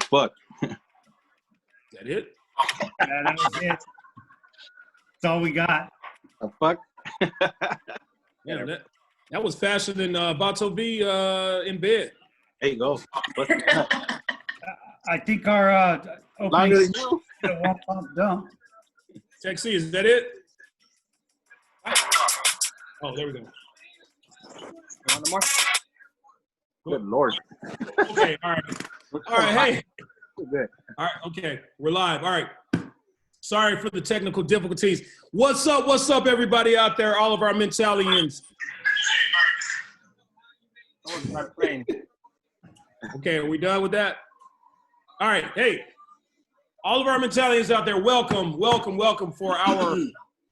Fuck. Is that it? Yeah, that was it. That's all we got. The fuck? Yeah, that was faster than Bato B in bed. There you go. I think our Longer opening than you. one pump dump. Check C, is that it? Oh, there we go. Want more? Good Lord. Okay, all right. All right, hey. Good. All right, okay, we're live. All right. Sorry for the technical difficulties. What's up, everybody out there, all of our mentalians? Okay, are we done with that? All right, hey, all of our mentalians out there, welcome for our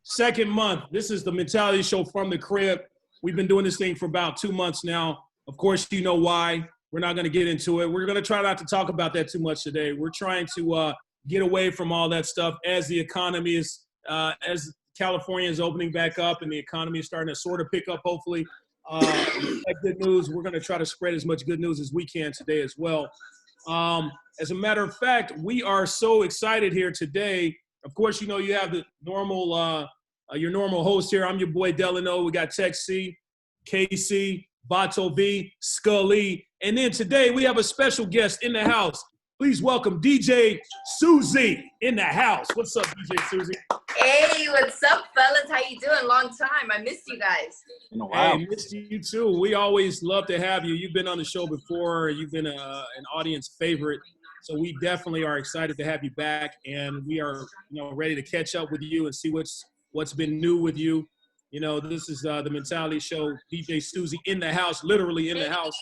second month. This is the Mentality Show from the crib. We've been doing this thing for about 2 months now. Of course, you know why. We're not going to get into it. We're going to try not to talk about that too much today. We're trying to get away from all that stuff as the economy is, as California is opening back up and the economy is starting to sort of pick up, hopefully. Good news. We're going to try to spread as much good news as we can today as well. As a matter of fact, we are so excited here today. Of course, you know, you have the normal, your normal host here. I'm your boy Delano. We got Tech C, KC, Bato B, Scully. And then today we have a special guest in the house. Please welcome DJ Susie in the house. What's up, DJ Susie? Hey, what's up, fellas? How you doing? Long time. I missed you guys. Hey, missed you too. We always love to have you. You've been on the show before. You've been an audience favorite. So we definitely are excited to have you back. And we are, you know, ready to catch up with you and see what's been new with you. You know, this is the Mentality Show. DJ Susie in the house, literally in the house.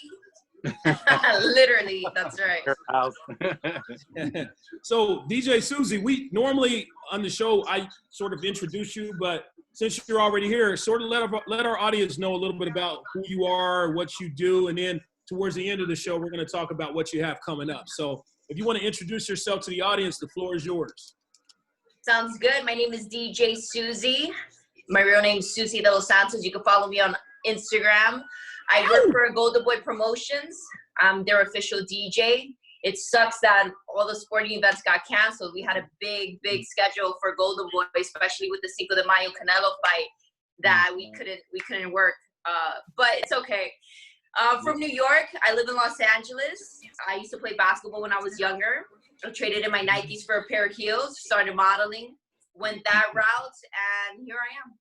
Literally, that's right. So, DJ Susie, we normally on the show, I sort of introduce you, but since you're already here, sort of let our audience know a little bit about who you are, what you do, and then towards the end of the show, we're going to talk about what you have coming up. So, if you want to introduce yourself to the audience, the floor is yours. Sounds good. My name is DJ Susie. My real name is susiedelossantos. You can follow me on Instagram. I work for Golden Boy Promotions. I'm their official DJ. It sucks that all the sporting events got canceled. We had a big schedule for Golden Boy, especially with the Cinco de Mayo Canelo fight that we couldn't work. But it's okay. From New York, I live in Los Angeles. I used to play basketball when I was younger. I traded in my Nikes for a pair of heels, started modeling, went that route, and here I am.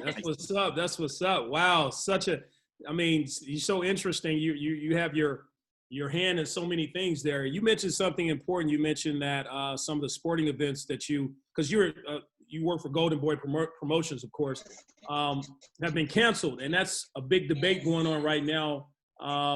That's what's up. That's what's up. Wow, I mean, you're so interesting. You have your hand in so many things there. You mentioned something important. You mentioned that some of the sporting events that because you work for Golden Boy Promotions, of course, have been canceled, and that's a big debate going on right now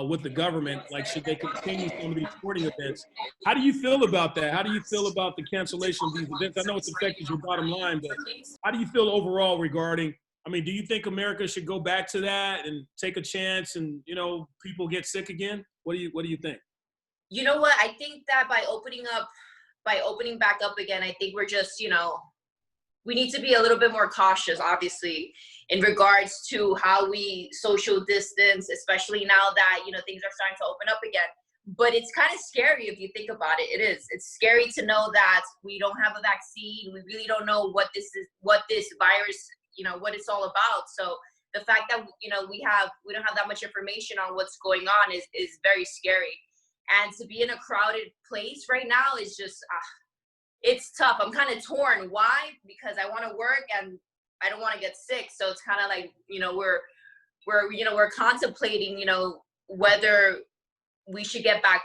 with the government. Like, should they continue some of these sporting events? How do you feel about that? How do you feel about the cancellation of these events? I know it's affected your bottom line, but how do you feel overall regarding? I mean, do you think America should go back to that and take a chance and, you know, people get sick again? What do you think? You know what? I think that by opening back up again, I think we're just, you know, we need to be a little bit more cautious, obviously, in regards to how we social distance, especially now that, you know, things are starting to open up again. But it's kind of scary if you think about it. It is. It's scary to know that we don't have a vaccine. We really don't know what this virus, you know, what it's all about. So the fact that, you know, we don't have that much information on what's going on is very scary. And to be in a crowded place right now is just, it's tough. I'm kind of torn. Why? Because I want to work and I don't want to get sick. So it's kind of like, you know, we're contemplating, you know, whether we should get back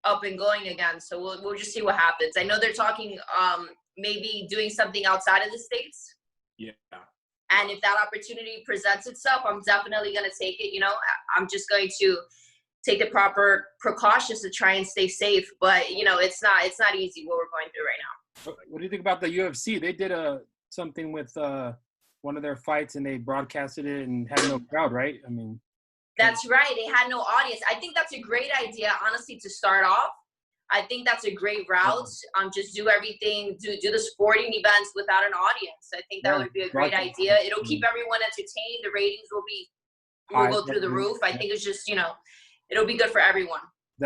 up and going again. So we'll just see what happens. I know they're talking maybe doing something outside of the States. Yeah. And if that opportunity presents itself, I'm definitely going to take it. You know, I'm just going to take the proper precautions to try and stay safe. But, you know, it's not easy what we're going through right now. What do you think about the UFC? They did something with one of their fights and they broadcasted it and had no crowd, right? I mean, that's right. They had no audience. I think that's a great idea, honestly, to start off. I think that's a great route. Just do everything, do the sporting events without an audience. I think that would be a great idea. It'll keep everyone entertained. The ratings will go through the roof. I think it's just, you know, it'll be good for everyone.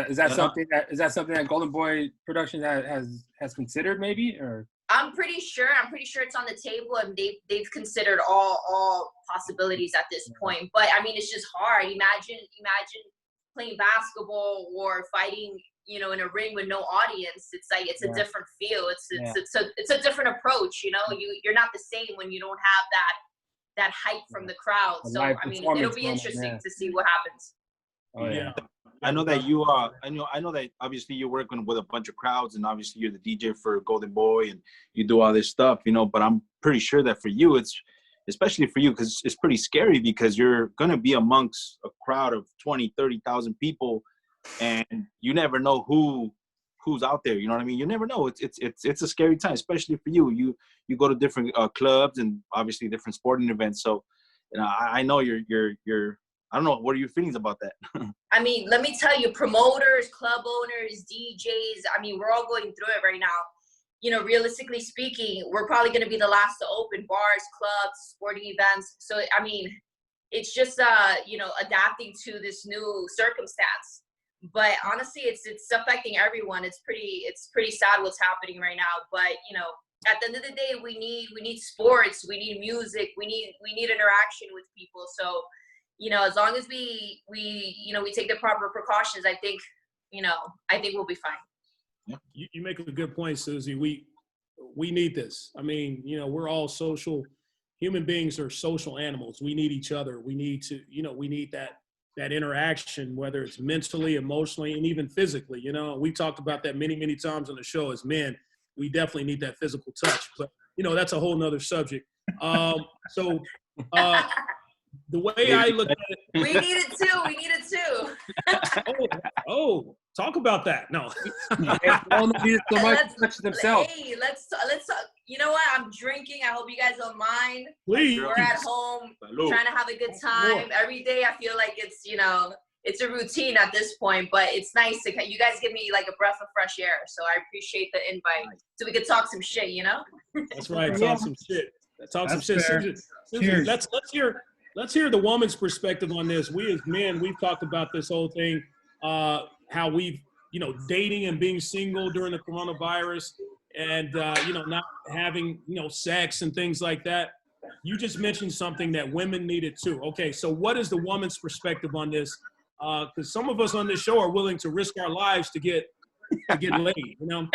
Is that something that Golden Boy Productions has considered maybe, or? I'm pretty sure it's on the table, and they've considered all possibilities at this point. But I mean, it's just hard. Imagine playing basketball or fighting, in a ring with no audience. It's like it's a different feel. It's a different approach. You're not the same when you don't have that hype from the crowd. So I mean, it'll be interesting to see what happens. Oh yeah. I know that you are. I know that obviously you're working with a bunch of crowds, and obviously you're the DJ for Golden Boy, and you do all this stuff, But I'm pretty sure that for you, especially for you, because it's pretty scary because you're gonna be amongst a crowd of 20, 30,000 people, and you never know who's out there. You know what I mean? You never know. It's a scary time, especially for you. You go to different clubs and obviously different sporting events. So, I know you're. I don't know. What are your feelings about that? I mean, let me tell you, promoters, club owners, DJs, I mean, we're all going through it right now. Realistically speaking, we're probably going to be the last to open bars, clubs, sporting events. So, I mean, it's just, adapting to this new circumstance. But honestly, it's affecting everyone. It's pretty sad what's happening right now. But, at the end of the day, we need sports, we need music, we need interaction with people. So, as long as we take the proper precautions, I think we'll be fine. Yeah. You make a good point, Susie. We need this. I mean, we're all social. Human beings are social animals. We need each other. We need to, we need that interaction, whether it's mentally, emotionally, and even physically. We talked about that many, many times on the show as men. We definitely need that physical touch. But, that's a whole nother subject. The way I look at it, we need it too. oh, talk about that. No, themselves. Hey, let's talk. You know what? I'm drinking. I hope you guys don't mind. Please. We're at home trying to have a good time. Every day I feel like it's it's a routine at this point, but it's nice to you guys give me like a breath of fresh air. So I appreciate the invite so we could talk some shit. That's right. Talk some shit. Susie, let's hear the woman's perspective on this. We as men, we've talked about this whole thing, how we've, dating and being single during the coronavirus and, not having, sex and things like that. You just mentioned something that women needed too. Okay, so what is the woman's perspective on this? Because some of us on this show are willing to risk our lives to get laid, you know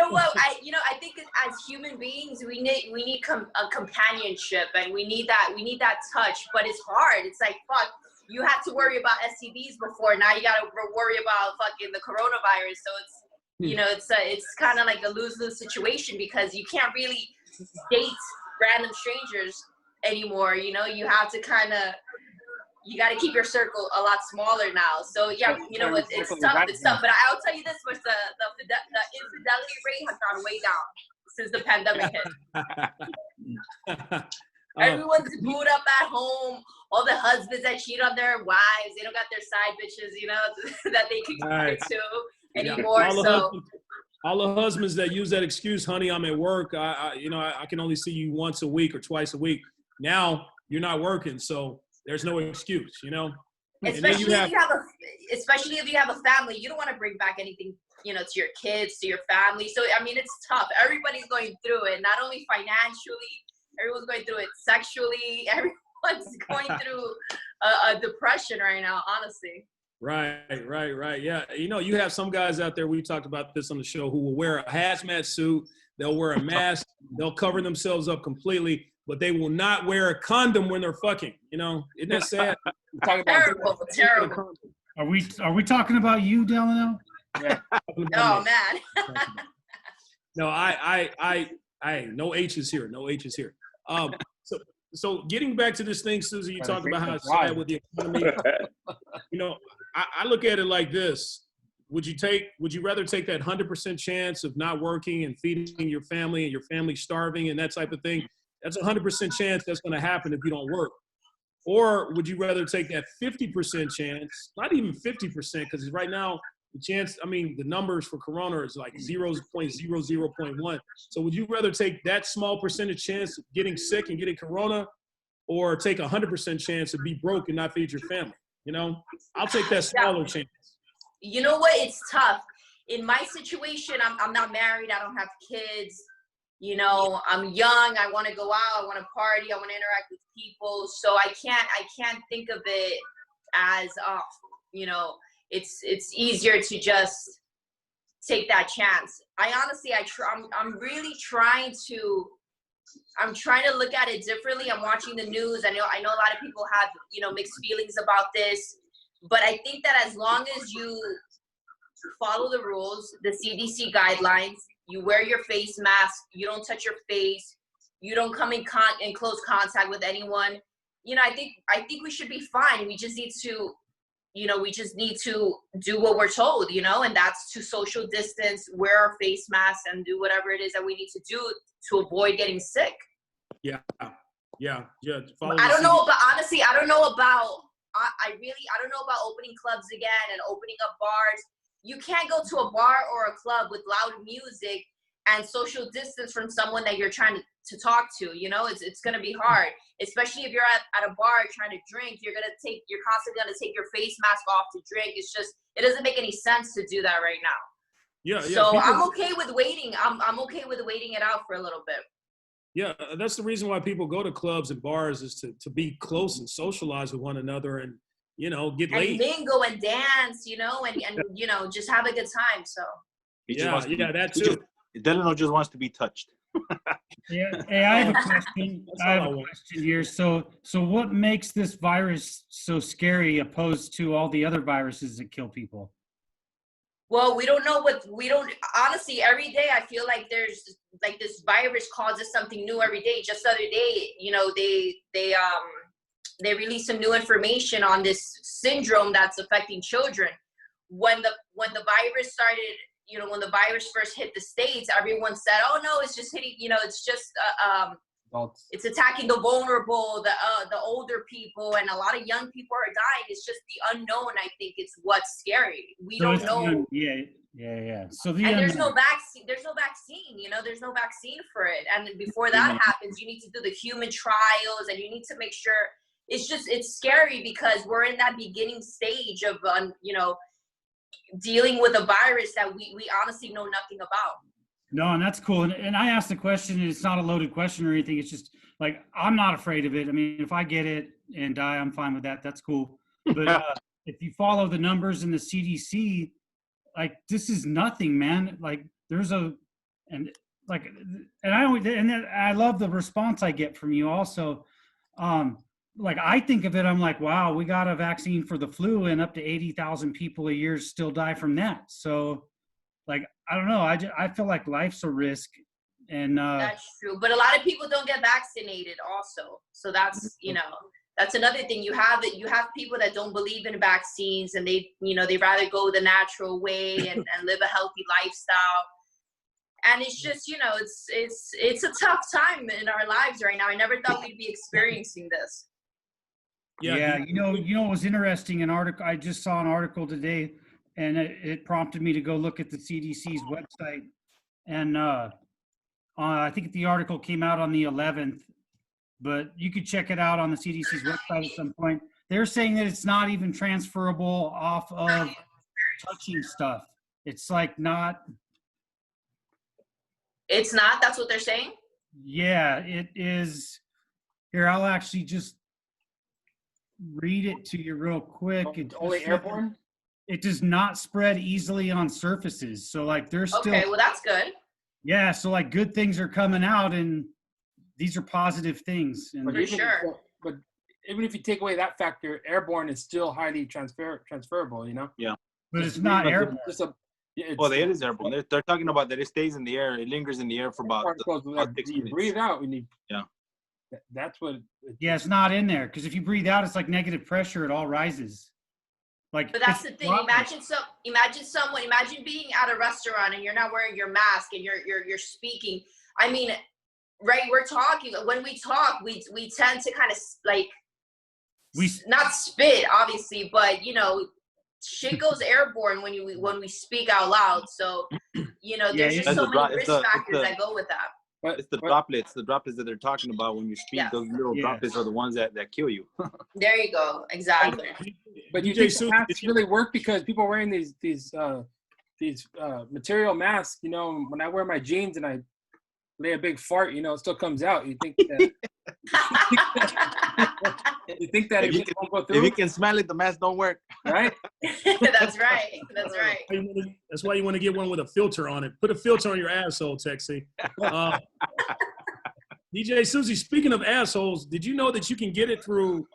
what? I think as human beings, we need a companionship, and we need that touch. But it's hard. It's like, fuck, you had to worry about STDs before. Now you got to worry about fucking the coronavirus. So it's kind of like a lose-lose situation because you can't really date random strangers anymore. You have to you got to keep your circle a lot smaller now. So yeah, it's tough. But I'll tell you this much: the infidelity rate has gone way down since the pandemic hit. Everyone's booed up at home. All the husbands that cheat on their wives, they don't got their side bitches, that they can compare to anymore. All the husbands that use that excuse, honey, I'm at work. I can only see you once a week or twice a week. Now you're not working, so there's no excuse, Especially if you have a family, you don't want to bring back anything, to your kids, to your family. So I mean, it's tough. Everybody's going through it, not only financially. Everyone's going through it sexually. Everyone's going through a depression right now, honestly. Right. Yeah, you have some guys out there. We talked about this on the show who will wear a hazmat suit. They'll wear a mask. They'll cover themselves up completely. But they will not wear a condom when they're fucking. Isn't that sad? Terrible. Are we talking about you, Delano? Yeah. Oh man. No, I no H's here. No H's here. So getting back to this thing, Susie, you talked about how it's sad with the economy. I look at it like this. Would you rather take that 100% chance of not working and feeding your family and your family starving and that type of thing? That's a 100% chance that's going to happen if you don't work. Or would you rather take that 50% chance, not even 50%, because right now the numbers for corona is like 0.00.1. So would you rather take that small percentage chance of getting sick and getting corona, or take 100% chance of be broke and not feed your family? I'll take that smaller chance. you know what? It's tough. In my situation, I'm not married. I don't have kids. You know, I'm young. I want to go out. I want to party. I want to interact with people. So I can't think of it as, you know, it's easier to just take that chance. I'm really trying to look at it differently. I'm watching the news. I know a lot of people have, you know, mixed feelings about this, but I think that as long as you follow the rules, the CDC guidelines, you wear your face mask, you don't touch your face, you don't come in close contact with anyone, you know, I think we should be fine. We just need to, you know, do what we're told, you know, and that's to social distance, wear our face masks, and do whatever it is that we need to do to avoid getting sick. Yeah. I don't know, but honestly, I don't know about opening clubs again and opening up bars. You can't go to a bar or a club with loud music and social distance from someone that you're trying to talk to. You know, it's going to be hard, especially if you're at a bar trying to drink. You're constantly going to take your face mask off to drink. It doesn't make any sense to do that right now. Yeah. So I'm okay with waiting. I'm okay with waiting it out for a little bit. Yeah, that's the reason why people go to clubs and bars, is to be close and socialize with one another, and, you know, get laid. And bingo and dance, you know, and you know, just have a good time. So. That too. Delano just wants to be touched. Yeah. Hey, I have a question. Here. So what makes this virus so scary opposed to all the other viruses that kill people? Well, we don't know honestly, every day I feel like there's like this virus causes something new every day. Just the other day, you know, they released some new information on this syndrome that's affecting children. When the virus started, you know, when the virus first hit the States, everyone said, oh no, it's just hitting, you know, it's just it's attacking the vulnerable, the older people, and a lot of young people are dying. It's just the unknown. I think it's what's scary. We don't know. Yeah. So there's no vaccine. There's no vaccine. You know, there's no vaccine for it. And before that happens, you need to do the human trials, and you need to make sure. It's scary because we're in that beginning stage of you know, dealing with a virus that we honestly know nothing about. No, and that's cool. And I asked the question, and it's not a loaded question or anything. It's just like, I'm not afraid of it. I mean, if I get it and die, I'm fine with that. That's cool. But if you follow the numbers in the CDC, like, this is nothing, man. Like, I love the response I get from you also. Like, I think of it, I'm like, wow, we got a vaccine for the flu, and up to 80,000 people a year still die from that. So, like, I don't know. I feel like life's a risk, and that's true. But a lot of people don't get vaccinated, also. So that's, you know, that's another thing. You have people that don't believe in vaccines, and they rather go the natural way and live a healthy lifestyle. And it's just, you know, it's a tough time in our lives right now. I never thought we'd be experiencing this. Yeah. You know, it was interesting. I just saw an article today, and it prompted me to go look at the CDC's website. And I think the article came out on the 11th, but you could check it out on the CDC's website at some point. They're saying that it's not even transferable off of touching stuff. It's like not. It's not? That's what they're saying? Yeah, it is. Here, I'll actually just read it to you real quick. It's only airborne? It does not spread easily on surfaces. So, like, there's still. Okay, well, that's good. Yeah, so, like, good things are coming out, and these are positive things. And But even if you take away that factor, airborne is still highly transferable, you know? Yeah. But it's not airborne. Well, it is airborne. They're talking about that it stays in the air. It lingers in the air for about 6 minutes. Breathe out. Yeah. That's what. Yeah, it's not in there, because if you breathe out, it's like negative pressure. It all rises. Like, but that's the thing. Imagine being at a restaurant and you're not wearing your mask and you're speaking. I mean, right? We're talking. When we talk, we tend to kind of like not spit, obviously, but, you know, shit goes airborne when we speak out loud. So, you know, there's just so many risk factors that go with that. It's the droplets that they're talking about when you speak. Yeah. Those little droplets are the ones that kill you. There you go. Exactly. But you DJ think the masks really work because people are wearing these material masks? You know, when I wear my jeans and I lay a big fart, you know, it still comes out. You think that? You think that if won't go through? If you can smell it, the mask don't work. Right? That's right. That's right. That's why you want to get one with a filter on it. Put a filter on your asshole, Texie. DJ Susie, speaking of assholes, did you know that you can get it through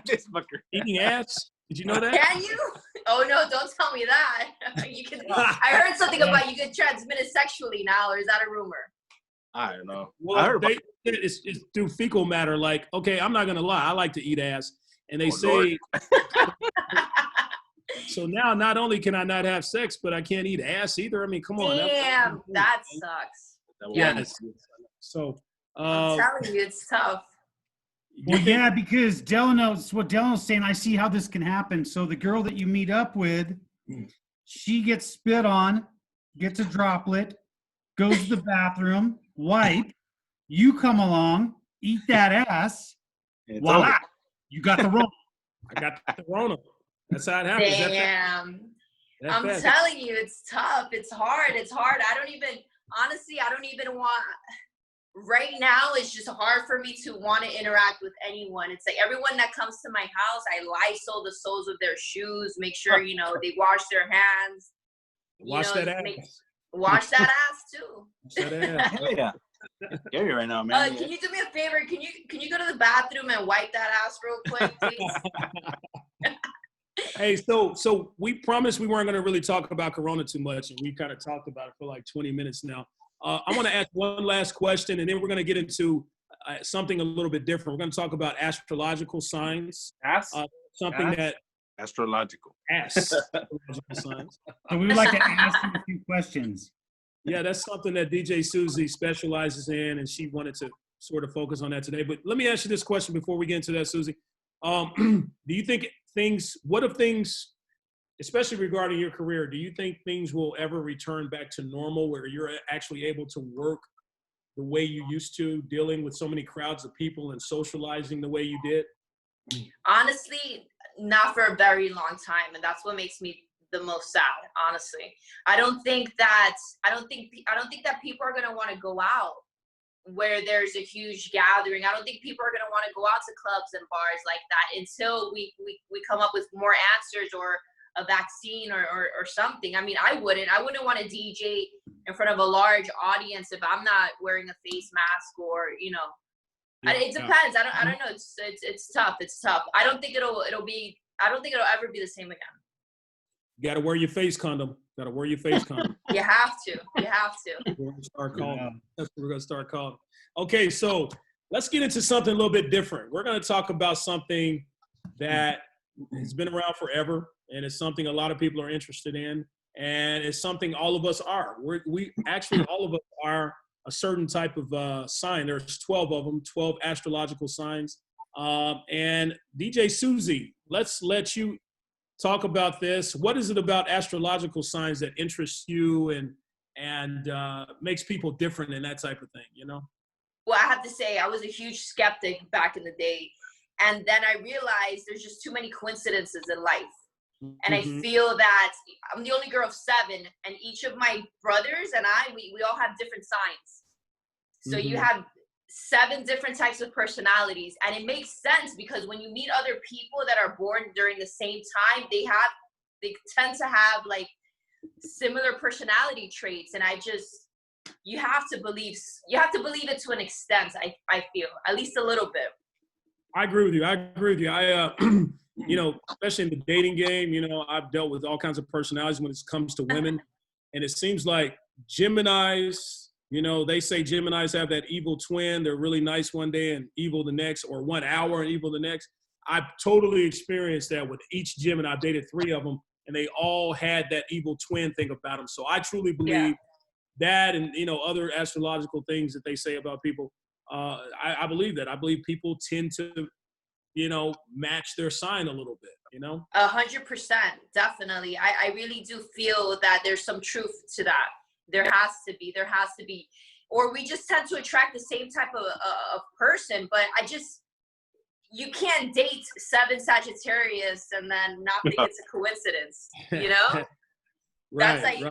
This fucker. eating ass? Did you know that? Can you? Oh no! Don't tell me that. You can. I heard something about you can transmit it sexually now, or is that a rumor? I don't know. Well, I heard about it's through fecal matter. Like, okay, I'm not gonna lie, I like to eat ass, and they say. Lord. So now, not only can I not have sex, but I can't eat ass either. I mean, come on. Damn, that sucks. Yes. So. I'm telling you, it's tough. Well, yeah, because Delano's saying, I see how this can happen. So the girl that you meet up with, she gets spit on, gets a droplet, goes to the bathroom, wipe, you come along, eat that ass, voila, over. you got the Rona. I got the Rona. That's how it happens. Damn. I'm telling you, it's tough. It's hard. It's hard. I don't even want. Right now, it's just hard for me to want to interact with anyone. It's like everyone that comes to my house, I Lysol the soles of their shoes, make sure, you know, they wash their hands. Wash that ass. Wash that ass too. Wash that ass. Yeah. Scary right now, man. Can you do me a favor? Can you go to the bathroom and wipe that ass real quick, please? Hey, so we promised we weren't going to really talk about Corona too much, and we kind of talked about it for like 20 minutes now. I want to ask one last question, and then we're going to get into something a little bit different. We're going to talk about astrological signs. Astrological. Astrological signs. So we would like to ask you a few questions. Yeah, that's something that DJ Susie specializes in, and she wanted to sort of focus on that today. But let me ask you this question before we get into that, Susie. Do you think what if things, especially regarding your career, do you think things will ever return back to normal where you're actually able to work the way you used to, dealing with so many crowds of people and socializing the way you did? Honestly, not for a very long time, and that's what makes me the most sad. Honestly, I don't think that people are gonna want to go out where there's a huge gathering. I don't think people are gonna want to go out to clubs and bars like that until we come up with more answers or a vaccine or something. I mean, I wouldn't want to DJ in front of a large audience if I'm not wearing a face mask or, you know, it depends. I don't know. It's tough. It's tough. I don't think it'll ever be the same again. You got to wear your face condom. You have to. We're going to start calling. That's what we're going to start calling. Okay, so let's get into something a little bit different. We're going to talk about something that has been around forever, and it's something a lot of people are interested in, and it's something all of us are. We actually, all of us are a certain type of sign. There's 12 of them, 12 astrological signs. And DJ Susie, let's let you talk about this. What is it about astrological signs that interests you and makes people different and that type of thing, you know? Well, I have to say, I was a huge skeptic back in the day. And then I realized there's just too many coincidences in life. And I feel that I'm the only girl of 7, and each of my brothers and we all have different signs. So you have 7 different types of personalities. And it makes sense because when you meet other people that are born during the same time, they tend to have like similar personality traits. And you have to believe it to an extent, I feel, at least a little bit. I agree with you. I you know, especially in the dating game, you know, I've dealt with all kinds of personalities when it comes to women. And it seems like Geminis, you know, they say Geminis have that evil twin. They're really nice one day and evil the next, or 1 hour and evil the next. I've totally experienced that with each Gemini. I've dated 3 of them, and they all had that evil twin thing about them. So I truly believe that, and, you know, other astrological things that they say about people. I believe that. I believe people tend to, you know, match their sign a little bit, you know? 100%, definitely. I really do feel that there's some truth to that. There has to be. or we just tend to attract the same type of person. But you can't date 7 Sagittarius and then not think it's a coincidence, you know? Right.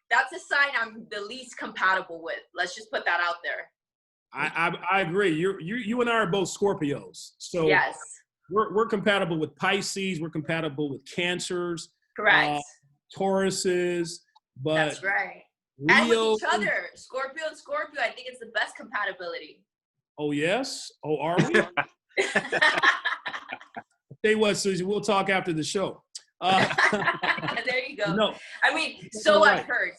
That's a sign I'm the least compatible with. Let's just put that out there. I agree. You and I are both Scorpios. So yes. We're compatible with Pisces. We're compatible with Cancers. Correct. Tauruses. But that's right. And with each other, Scorpio and Scorpio, I think it's the best compatibility. Oh, yes? Oh, are we? Tell you what, Susie, we'll talk after the show. There you go. No, I mean, I've heard.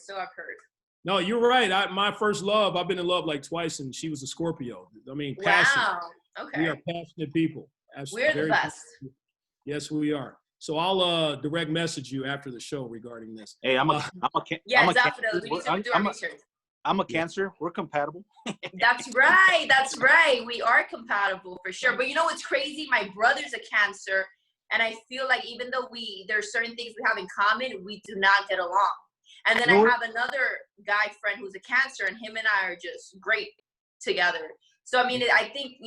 No, you're right. My first love, I've been in love like twice, and she was a Scorpio. I mean, passionate. Wow. Okay. We are passionate people. We're the best. Yes, we are. So I'll direct message you after the show regarding this. Hey, yeah, definitely. We need to do our research. I'm a Cancer. We're compatible. That's right. We are compatible for sure. But you know what's crazy? My brother's a Cancer, and I feel like even though there's certain things we have in common, we do not get along. And then I have another guy friend who's a Cancer, and him and I are just great together. So I mean, I think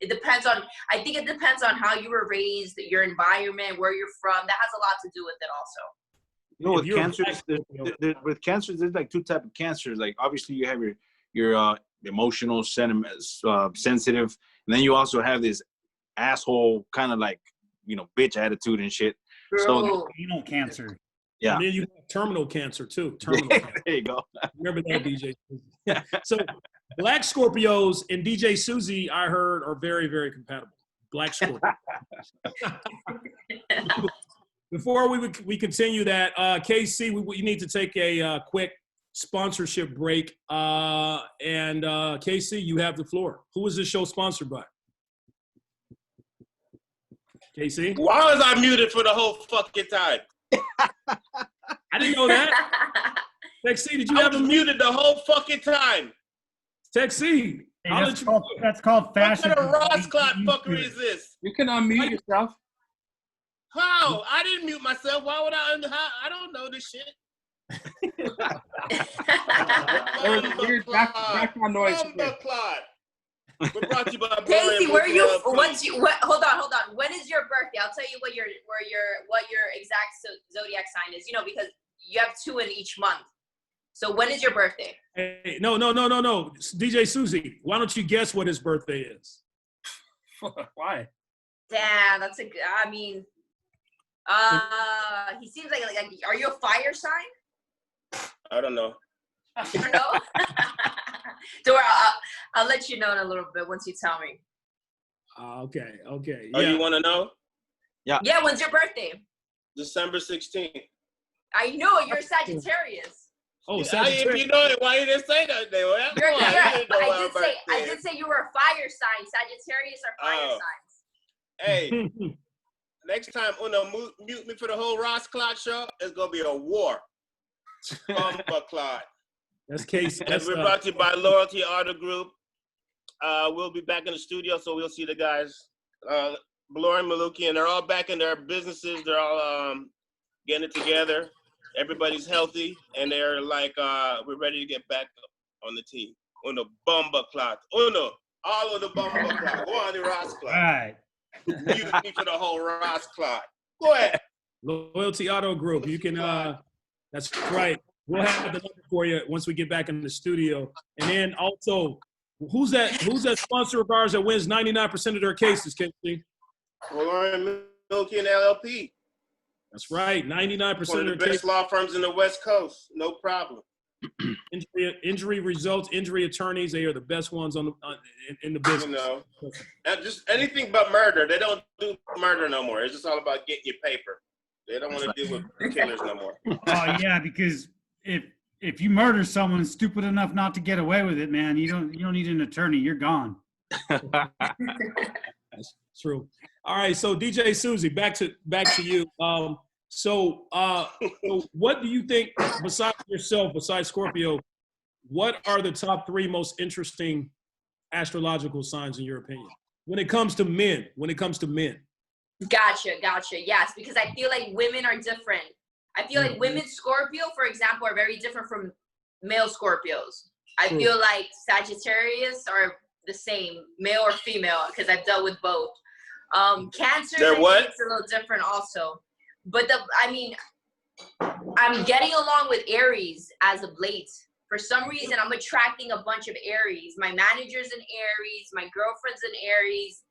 it depends on how you were raised, your environment, where you're from. That has a lot to do with it also. With cancers, there's like 2 types of cancers. Like obviously you have your emotional, sensitive, and then you also have this asshole kind of like bitch attitude and shit. True. So Cancer. Yeah. And then you have terminal cancer too. Terminal cancer. There you go. Remember that, DJ. So Black Scorpios and DJ Susie, I heard, are very, very compatible. Black Scorpio. Before we continue that, KC, we need to take a quick sponsorship break. And KC, you have the floor. Who is this show sponsored by? KC? Why was I muted for the whole fucking time? I didn't know that. Texie, did you have him muted the whole fucking time? Texie. Hey, that's called fashion. What kind of Ross-Clot fuckery is this? You can unmute yourself. How? I didn't mute myself. Why would I don't know this shit. Weird background noise. We're brought to you by Casey, where are you? Hold on. When is your birthday? I'll tell you what your exact zodiac sign is. Because you have 2 in each month. So when is your birthday? Hey, no. DJ Susie, why don't you guess what his birthday is? Why? Damn, that's he seems like are you a fire sign? I don't know. You don't know? So I'll let you know in a little bit once you tell me. Okay. Oh, you want to know? Yeah. Yeah, when's your birthday? December 16th. I know, you're a Sagittarius. Oh, Sagittarius. If you know it, why you didn't say that? I did say you were a fire sign. Sagittarius are fire signs. Hey, next time Uno mute me for the whole Ross Clot show, it's gonna be a war. Clot. That's Casey. We're brought to you by Loyalty Autogroup. We'll be back in the studio, so we'll see the guys. Beloryan Manukyan, they're all back in their businesses. They're all getting it together. Everybody's healthy, and they're like, we're ready to get back on the team. Uno bomba clot. Uno, all of the bomba clot. Go on the Ross clot. All right. Use me for the whole Ross clot. Go ahead. Loyalty Auto Group. You can. That's right. We'll have the number for you once we get back in the studio. And then also, who's that sponsor of ours that wins 99% of their cases, Casey? Beloryan Manukyan LLP. That's right, 99% One of the best law firms in the West Coast. No problem. Injury results, injury attorneys, they are the best ones in the business. Just anything but murder. They don't do murder no more. It's just all about getting your paper. They don't want to deal with killers no more. Oh yeah, because if you murder someone stupid enough not to get away with it, man, you don't need an attorney. You're gone. That's true. All right, so DJ Susie, back to you. So what do you think, besides yourself, besides Scorpio, what are the top 3 most interesting astrological signs in your opinion? When it comes to men. Gotcha. Yes, because I feel like women are different. I feel like women Scorpio, for example, are very different from male Scorpios. I feel like Sagittarius are the same, male or female, because I've dealt with both. Cancer, They're what? it's a little different also. But I'm getting along with Aries as of late. For some reason, I'm attracting a bunch of Aries. My manager's an Aries. My girlfriend's an Aries.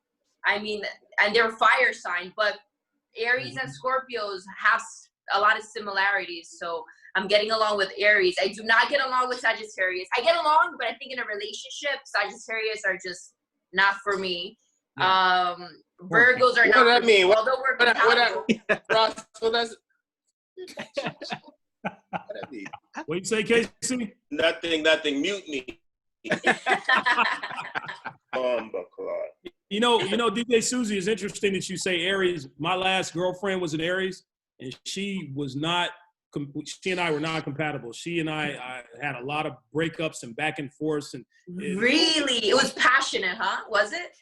I mean, and they're fire sign, but Aries and Scorpios have a lot of similarities. So I'm getting along with Aries. I do not get along with Sagittarius. I get along, but I think in a relationship, Sagittarius are just not for me. Yeah. Virgos are What not does that for mean? me, although we're compatible. Ross, what does that mean? What you say, Casey? Nothing. Mute me. You know, DJ Susie, is interesting that you say Aries. My last girlfriend was an Aries, and she and I were not compatible. She and I had a lot of breakups and back and forth. And Really? It was passionate, huh? Was it?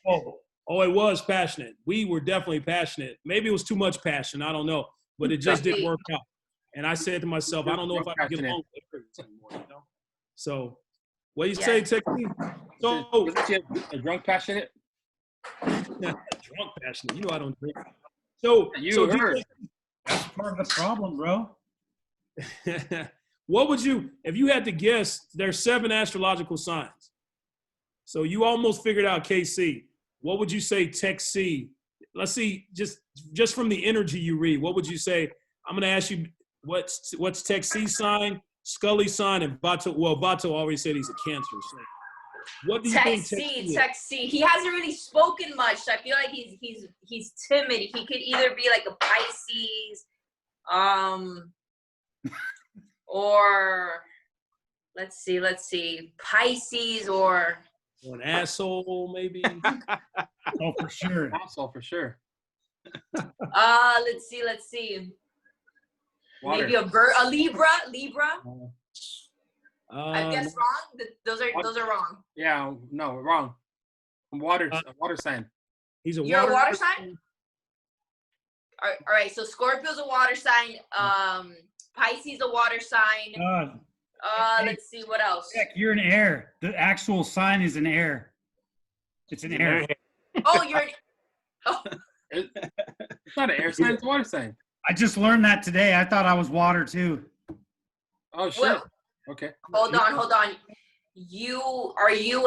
Oh, it was passionate. We were definitely passionate. Maybe it was too much passion. I don't know, but it just didn't work out. And I said to myself, I don't know if I can get along with Aries anymore. You know? So, what do you say, Techie? So, a drunk passionate? Drunk passionate. You know I don't drink. So heard. That's part of the problem, bro. What would you, if you had to guess, there's 7 astrological signs. So you almost figured out KC. What would you say, Tech C? Let's see, just from the energy you read, what would you say? I'm going to ask you what's Tech C sign, Scully sign, and Vato. Well, Vato always said he's a Cancer. So what do you think? Tech C. He hasn't really spoken much. So I feel like he's timid. He could either be like a Pisces, or let's see, Pisces or an asshole, maybe. Oh, for sure. Asshole for sure. Let's see. Water. Maybe a Libra. I guess wrong. Those are wrong. Yeah, no, wrong. Water sign. You're a water sign? All right, so Scorpio's a water sign. Pisces a water sign. Let's see what else. Heck, you're an air. The actual sign is an air. It's an air. Oh, you're. It's not an air sign. It's a water sign. I just learned that today. I thought I was water too. Oh shit. Well, Okay. Hold on.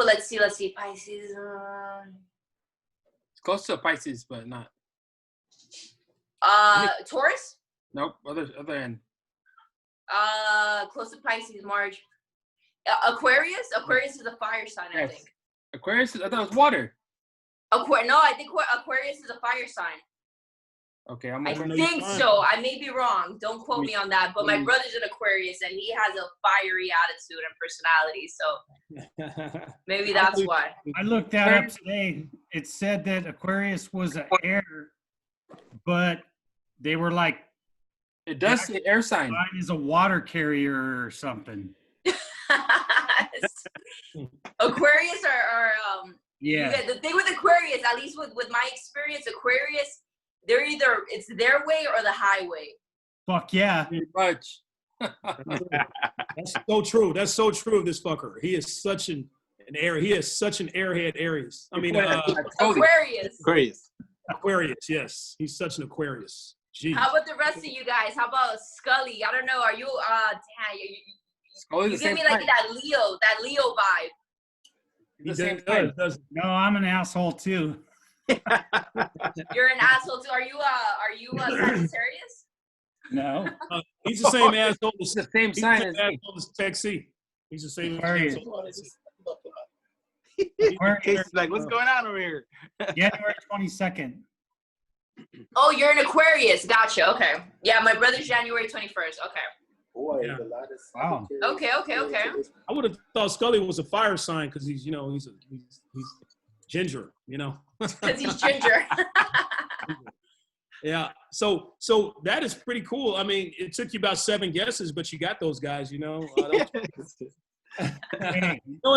Let's see. Pisces. It's close to a Pisces, but not. Taurus. Nope. Other end. Close to Pisces, March. Aquarius. Aquarius is a fire sign, Yes. I think. Aquarius. I thought it was water. No, I think Aquarius is a fire sign. Okay, I think so. I may be wrong. Don't quote me on that. But my brother's an Aquarius, and he has a fiery attitude and personality. So maybe that's why. I looked that up today. It said that Aquarius was an air, but they were like, it does say air sign. Mine is a water carrier or something. Aquarius are yeah. The thing with Aquarius, at least with my experience, Aquarius, they're either it's their way or the highway. Fuck yeah. Pretty much. That's so true. That's so true of this fucker. He is such an air. He is such an airhead Aries. I mean, Aquarius. Aquarius, yes. He's such an Aquarius. Jeez. How about the rest of you guys? How about Scully? I don't know. Are you you give me like that Leo vibe. He does. No, I'm an asshole too. You're an asshole too. Are you Sagittarius? No. He's the same asshole. It's the same sign as Tech C. He's the same Aquarius. asshole. It's like, what's going on over here? January 22nd. Oh, you're an Aquarius. Gotcha. Okay. Yeah, my brother's January 21st. Okay. Boy, Yeah. Wow. Okay. I would have thought Scully was a fire sign because he's ginger, Because he's ginger. Yeah. So that is pretty cool. I mean, it took you about 7 guesses, but you got those guys, It's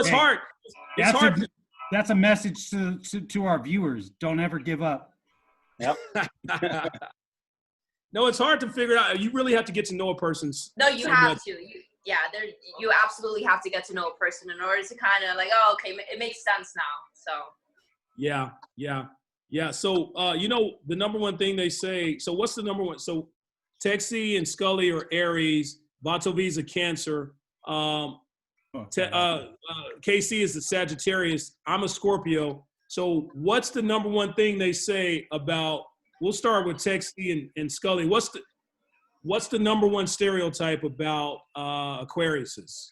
hard. It's hard. That's a message to our viewers. Don't ever give up. Yep. No, it's hard to figure out. You really have to get to know a person's. No, you have to. yeah, you absolutely have to get to know a person in order to kind of like, oh, okay, it makes sense now. So. Yeah. So, the number one thing they say, so what's the number one? So Texie and Scully are Aries, Vatovi's a Cancer, KC is a Sagittarius, I'm a Scorpio. So what's the number one thing they say about, we'll start with Texie and Scully. What's the number one stereotype about Aquariuses?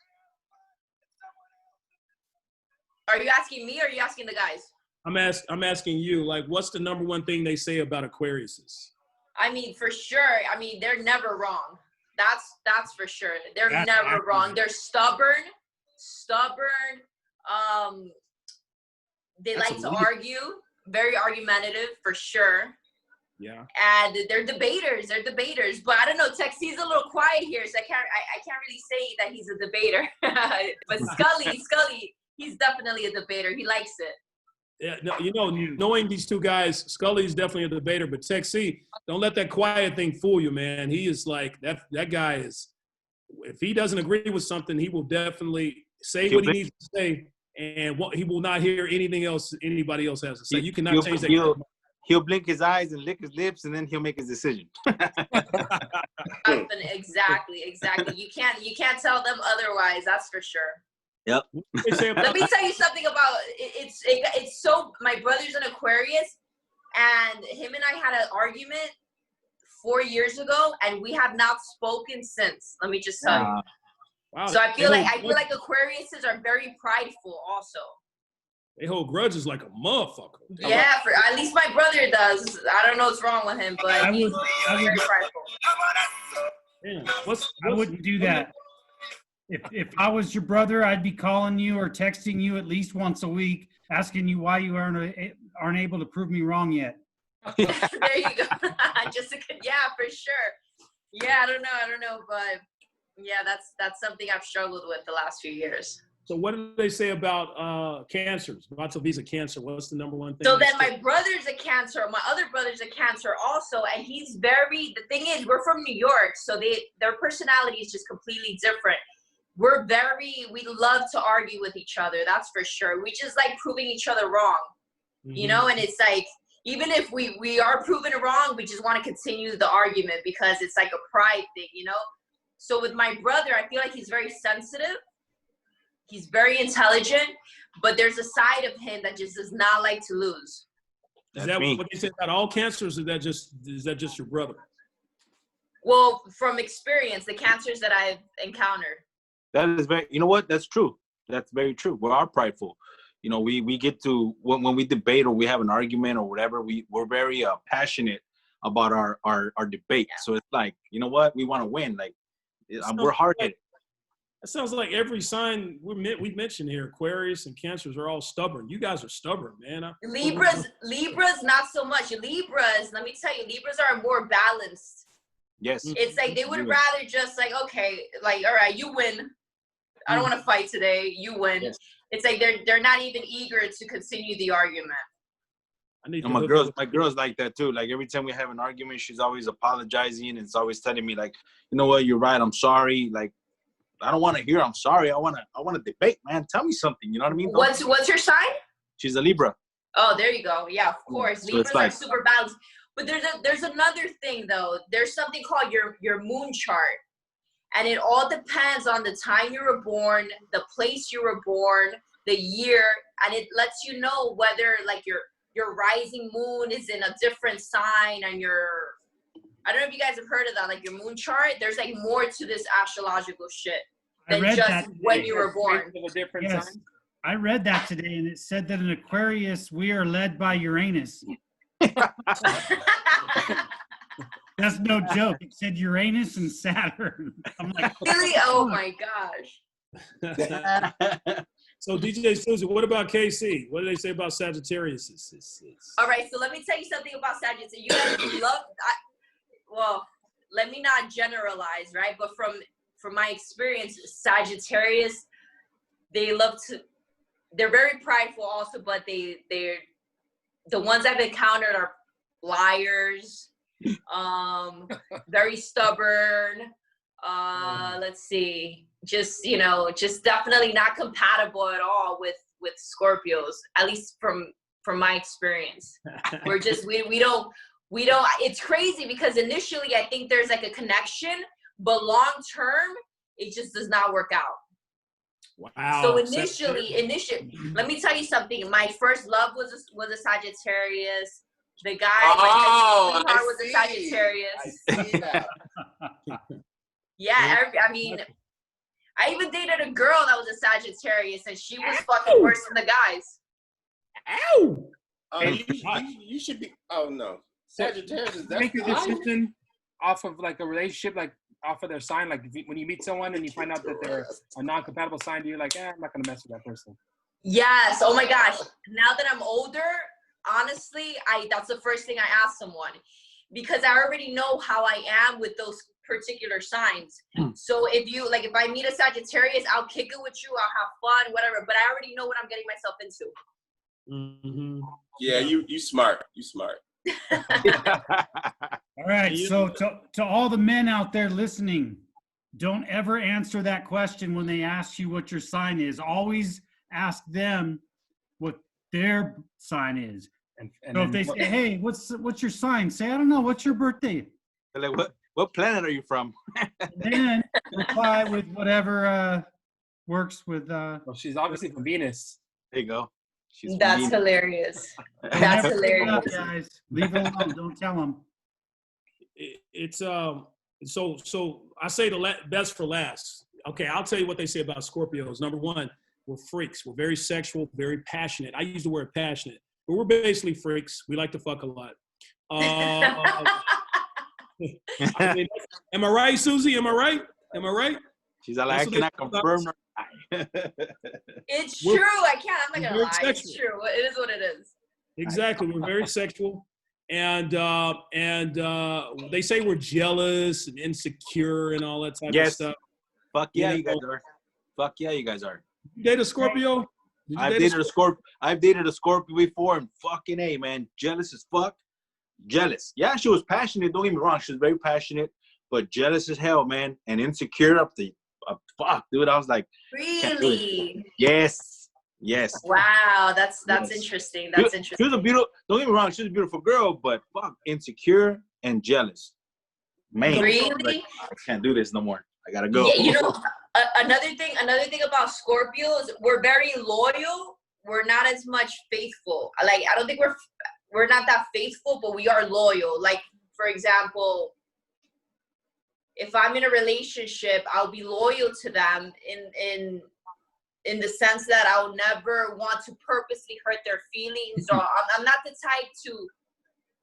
Are you asking me or are you asking the guys? I'm asking you, like, what's the number one thing they say about Aquariuses? I mean, for sure. I mean, they're never wrong. That's for sure. They're never wrong. They're stubborn. They like to argue. Very argumentative, for sure. Yeah. And they're debaters. But I don't know. Texie's a little quiet here, so I can't really say that he's a debater. But Scully, he's definitely a debater. He likes it. Yeah, no, knowing these two guys, Scully's definitely a debater, but Texie, don't let that quiet thing fool you, man. He is like, that guy is, if he doesn't agree with something, he will definitely say what he needs to say, and he will not hear anything else anybody else has to say. You cannot change that. He'll blink his eyes and lick his lips, and then he'll make his decision. Exactly. You can't tell them otherwise. That's for sure. Yep. Let me tell you something about it's so, my brother's an Aquarius, and him and I had an argument 4 years ago, and we have not spoken since. Let me just tell you. Wow. So I feel like Aquariuses are very prideful also. They hold grudges like a motherfucker. Yeah, at least my brother does. I don't know what's wrong with him, but he's very prideful. I wouldn't do that. If I was your brother, I'd be calling you or texting you at least once a week, asking you why you aren't able to prove me wrong yet. There you go. Yeah, for sure. Yeah, I don't know, but yeah, that's something I've struggled with the last few years. So what do they say about cancers? Vatovi's a Cancer. What's the number one thing? So then my brother's a Cancer. My other brother's a Cancer also, and he's the thing is, we're from New York, so their personality is just completely different. We love to argue with each other, that's for sure. We just like proving each other wrong, you know? And it's like, even if we are proven wrong, we just want to continue the argument because it's like a pride thing, you know? So with my brother, I feel like he's very sensitive. He's very intelligent, but there's a side of him that just does not like to lose. Is that what they say about all cancers, or is that just your brother? Well, from experience, the cancers that I've encountered. That is you know what? That's true. That's very true. We are prideful. You know, we get to, when we debate or we have an argument or whatever, we're very passionate about our debate. Yeah. So it's like, you know what? We want to win. Like, we're hard-headed. That sounds like every sign we mentioned here, Aquarius and Cancers are all stubborn. You guys are stubborn, man. Libras, not so much. Libras, let me tell you, Libras are more balanced. Yes. It's like they would rather just like, okay, like, all right, you win. I don't want to fight today. You win. Yes. It's like they're not even eager to continue the argument. My girl's like that too. Like every time we have an argument, she's always apologizing and it's always telling me like, you know what, you're right, I'm sorry. Like, I don't want to hear I'm sorry. I want to debate, man. Tell me something. You know what I mean? What's your sign? She's a Libra. Oh, there you go. Yeah, of course. So Libras are super balanced. But there's another thing though. There's something called your moon chart. And it all depends on the time you were born, the place you were born, the year, and it lets you know whether like your rising moon is in a different sign and I don't know if you guys have heard of that, like your moon chart. There's like more to this astrological shit than just when you were born. Yes, I read that today, and it said that in Aquarius, we are led by Uranus. That's no joke. It said Uranus and Saturn. I'm like, really? Oh my gosh. So DJ Susie, what about KC? What do they say about Sagittarius? All right, so let me tell you something about Sagittarius. You guys well, let me not generalize, right? But from my experience, Sagittarius, they're very prideful also, but they're the ones I've encountered are liars, very stubborn. Let's see, just, you know, just definitely not compatible at all with Scorpios, at least from my experience. We're just, we don't, it's crazy because initially I think there's like a connection, but long term, it just does not work out. Wow. So initially, let me tell you something. My first love was a Sagittarius. The guy, my sweetheart was a Sagittarius. I see that. Yeah, I mean, I even dated a girl that was a Sagittarius, and she was fucking worse than the guys. Ow! You should be. Oh no, Sagittarius is make your decision off of like a relationship, like off of their sign. Like when you meet someone and you find out that they're a non-compatible sign, you're like, I'm not gonna mess with that person. Yes. Oh my gosh. Now that I'm older, honestly, that's the first thing I ask someone, because I already know how I am with those particular signs. So if I meet a Sagittarius, I'll kick it with you, I'll have fun, whatever, but I already know what I'm getting myself into. Mm-hmm. Yeah, you smart. You smart. All right, so to all the men out there listening, don't ever answer that question when they ask you what your sign is. Always ask them what their sign is. And so if they say, hey, what's your sign? Say, I don't know, what's your birthday? They're like, what planet are you from? Then reply with whatever works with. Well, she's obviously from Venus. There you go. That's hilarious. That's hilarious. Up, guys. Leave it alone. Don't tell them. It's so I say the best for last. Okay, I'll tell you what they say about Scorpios. Number one, we're freaks. We're very sexual, very passionate. I use the word passionate, but we're basically freaks. We like to fuck a lot. I mean, am I right, Susie? Am I right? She's like, I cannot confirm. It's true. I'm not gonna lie. Sexual. It's true. It is what it is. Exactly. We're very sexual, and they say we're jealous and insecure and all that type of stuff. Fuck yeah, you guys are. Fuck yeah, you guys are. You date a Scorpio? I've dated a Scorpio before, and fucking A, man, jealous as fuck. Jealous. Yeah, she was passionate. Don't get me wrong, she was very passionate, but jealous as hell, man, and insecure up the fuck, dude. I was like, really? Yes. Wow, that's interesting. That's interesting. She was a beautiful. Don't get me wrong, she was a beautiful girl, but fuck, insecure and jealous. Man, really? Like, I can't do this no more. I gotta go. Yeah, you know, another thing about Scorpios, we're very loyal. We're not as much faithful. Like, I don't think we're not that faithful, but we are loyal. Like, for example, if I'm in a relationship, I'll be loyal to them in the sense that I'll never want to purposely hurt their feelings, or I'm not the type to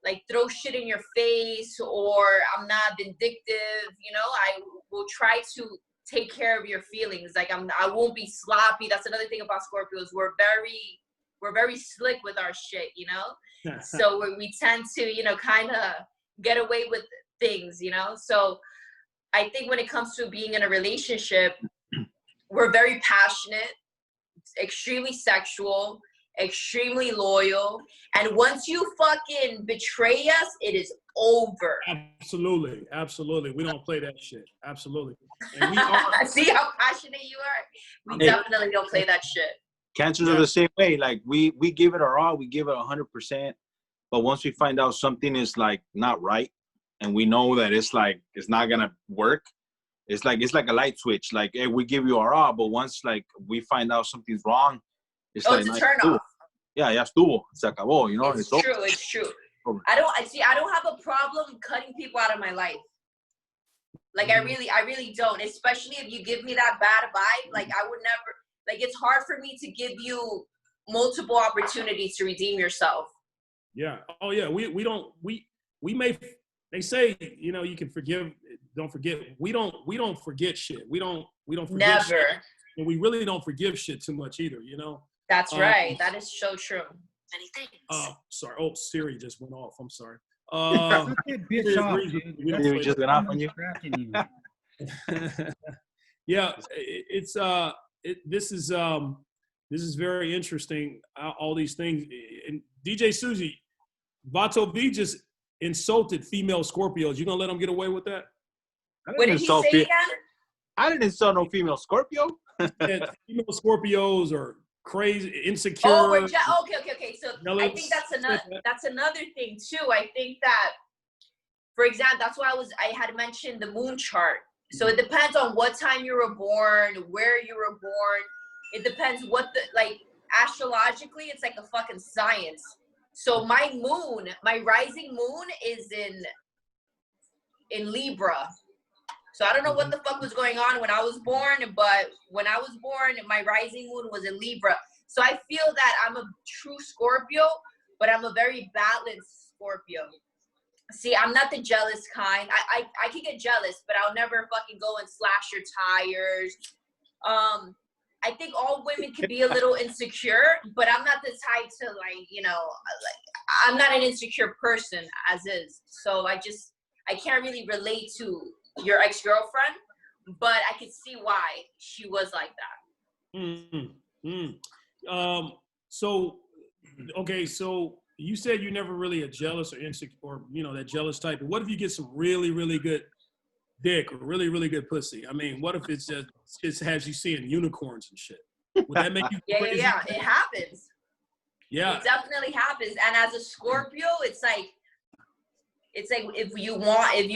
like throw shit in your face, or I'm not vindictive, you know. I will try to take care of your feelings. Like I won't be sloppy. That's another thing about Scorpios. We're very slick with our shit, you know. So we tend to, you know, kind of get away with things, you know. So I think when it comes to being in a relationship, we're very passionate, extremely sexual, extremely loyal, and once you fucking betray us, it is over. Absolutely. We don't play that shit. Absolutely. And we are. See how passionate you are? We definitely don't play that shit. Cancers are the same way. Like we give it our all, we give it 100%, but once we find out something is like not right, and we know that it's not gonna work, it's like a light switch. Like, hey, we give you our all, but once like we find out something's wrong, it's like it's a turn off. Yeah, ya estuvo, se acabó, you know. It's true. It's true. I don't have a problem cutting people out of my life. Like I really don't. Especially if you give me that bad vibe. Like I would never. Like it's hard for me to give you multiple opportunities to redeem yourself. Yeah. Oh yeah. We don't. We may. They say, you know, you can forgive. Don't forget. We don't forget shit. We don't forget. Never. Shit, and we really don't forgive shit too much either. You know. That's right. That is so true. Many things. Sorry. Oh, Siri just went off. I'm sorry. Bitch off, dude. We just went off on you. Yeah, this is very interesting. All these things. And DJ Susie, Vato V just insulted female Scorpios. You gonna let him get away with that? What did he say again? I didn't insult no female Scorpio. That female Scorpios are crazy, insecure. Oh, okay. So I think jealous. that's another thing too. I think that, for example, that's why I had mentioned the moon chart. So it depends on what time you were born, where you were born. It depends what astrologically, it's like a fucking science. So my rising moon is in Libra. So I don't know what the fuck was going on when I was born, but when I was born, my rising moon was in Libra. So I feel that I'm a true Scorpio, but I'm a very balanced Scorpio. See, I'm not the jealous kind. I can get jealous, but I'll never fucking go and slash your tires. I think all women can be a little insecure, but I'm not the type to I'm not an insecure person as is. So I can't really relate to your ex-girlfriend, but I could see why she was like that. So you said you're never really a jealous or insecure, or that jealous type. But what if you get some really, really good dick or really, really good pussy? I mean, what if it just has you seeing unicorns and shit? Would that make you crazy? Yeah, it happens. Yeah, it definitely happens. And as a Scorpio, it's like if you want it,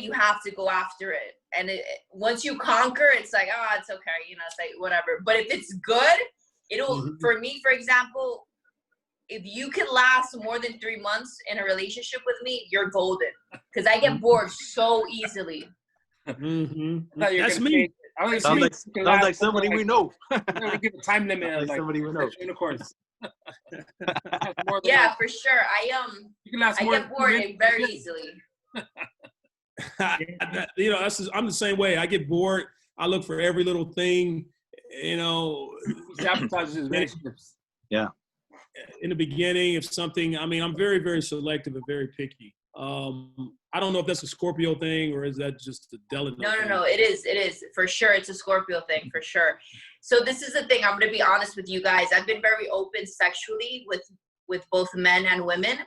you have to go after it. And once you conquer, it's like, oh, it's okay, it's like whatever. But if it's good, it'll for me, for example, if you can last more than 3 months in a relationship with me, you're golden. Because I get bored so easily. That's me. Sounds like somebody we know. Give a time limit. Like somebody we know. Unicorns. Yeah, for sure. I get bored very easily. I'm the same way. I get bored. I look for every little thing. Sabotages his relationships. Yeah. In the beginning, if something, I'm very, very selective and very picky. I don't know if that's a Scorpio thing or is that just a Delano thing? No. It is. For sure. It's a Scorpio thing, for sure. So this is the thing. I'm going to be honest with you guys. I've been very open sexually with both men and women.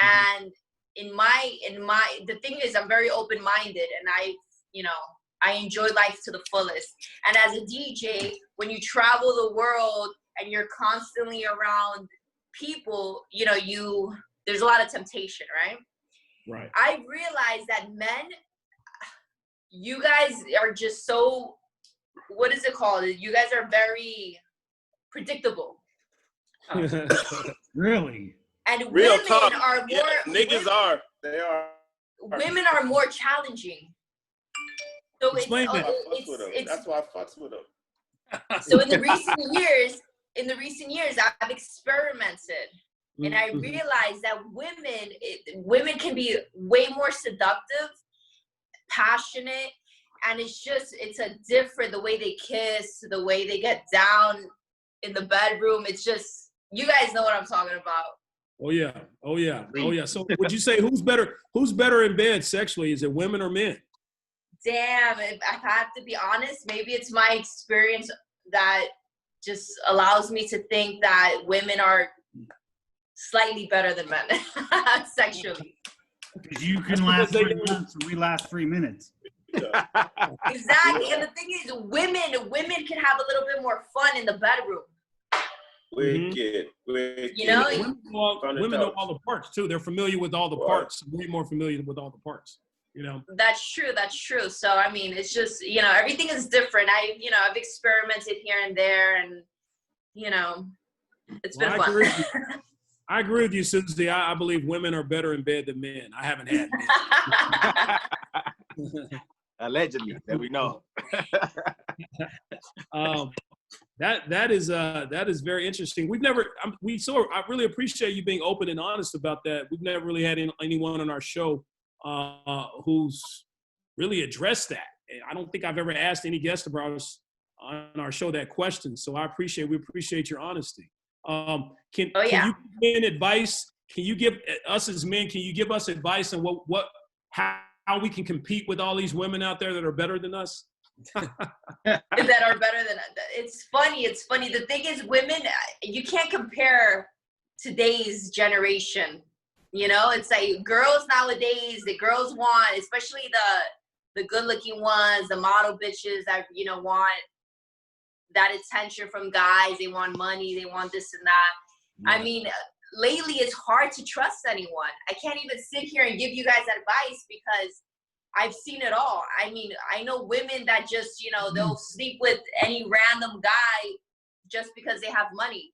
And the thing is, I'm very open-minded, and I enjoy life to the fullest. And as a DJ, when you travel the world and you're constantly around people, there's a lot of temptation, right? Right. I realized that men, you guys are just so, what is it called? You guys are very predictable. Really? And Real women talk. are more. Yeah, niggas are. They are. Women are more challenging. So explain that. That's why I fucks with them. So in the recent years, I've experimented, and I realized that women can be way more seductive, passionate, and it's a different, the way they kiss, the way they get down in the bedroom. It's just, you guys know what I'm talking about. Oh yeah. So would you say who's better in bed sexually? Is it women or men? Damn, if I have to be honest, maybe it's my experience that just allows me to think that women are slightly better than men sexually. Because you can last 3 months and we last 3 minutes. Exactly. And the thing is, women can have a little bit more fun in the bedroom. Wicked. Women know all the parts too. They're familiar with all the parts. Way more familiar with all the parts. That's true. So it's just, everything is different. I've experimented here and there, and it's been fun. I agree with you, Susie. I believe women are better in bed than men. I haven't had men. Allegedly, that we know. That is very interesting. I really appreciate you being open and honest about that. We've never really had anyone on our show who's really addressed that. I don't think I've ever asked any guest about us on our show that question. So we appreciate your honesty. Can you give men advice? Can you give us as men? Can you give us advice on how we can compete with all these women out there that are better than us? That are better than us. It's funny. The thing is, women, you can't compare today's generation. It's like girls nowadays, the girls want, especially good-looking ones, the model bitches that, you know, want that attention from guys. They want money. They want this and that. I mean, lately it's hard to trust anyone. I can't even sit here and give you guys advice because I've seen it all. I mean, I know women that just, you know, they'll sleep with any random guy just because they have money.